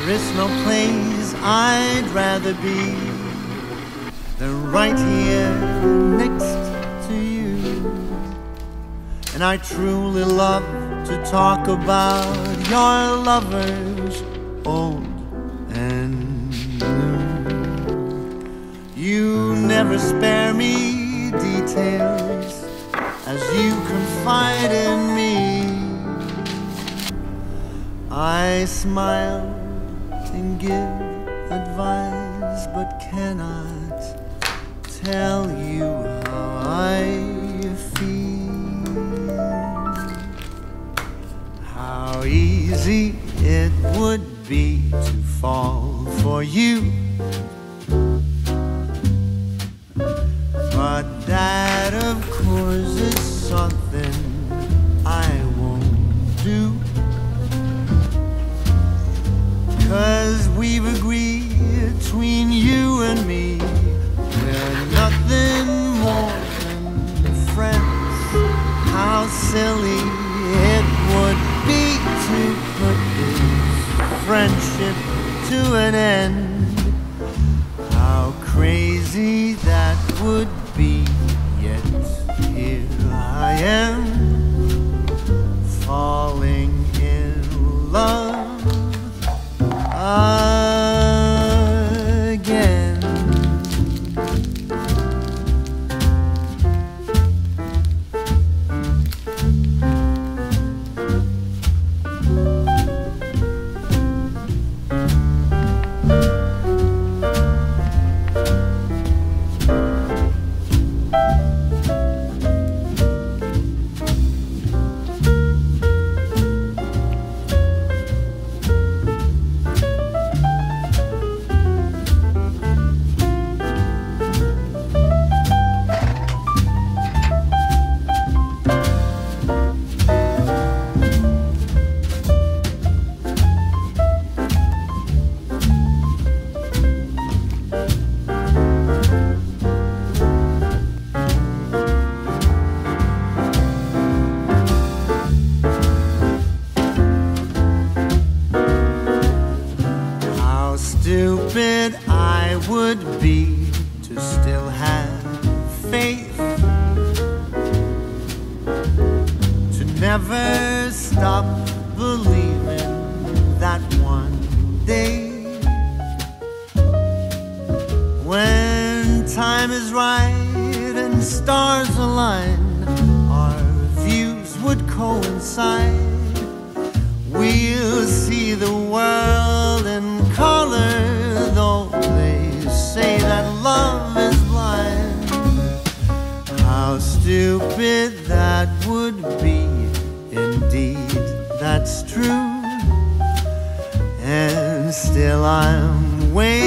There is no place I'd rather be than right here next to you. And I truly love to talk about your lovers, old and new. You never spare me details as you confide in me. I smile and give advice, but cannot tell you how I feel. How easy it would be to fall for you, but that of course is something I won't do. 'Cause we've agreed between you and me, we're nothing more than friends. How silly it would be to put this friendship to an end. How crazy that would be, yet here I am, falling in love again. Stupid I would be to still have faith, to never stop believing that one day, when time is right and stars align, our views would coincide. We'll see the world in color, though they say that love is blind. How stupid that would be, indeed that's true. And still I'm waiting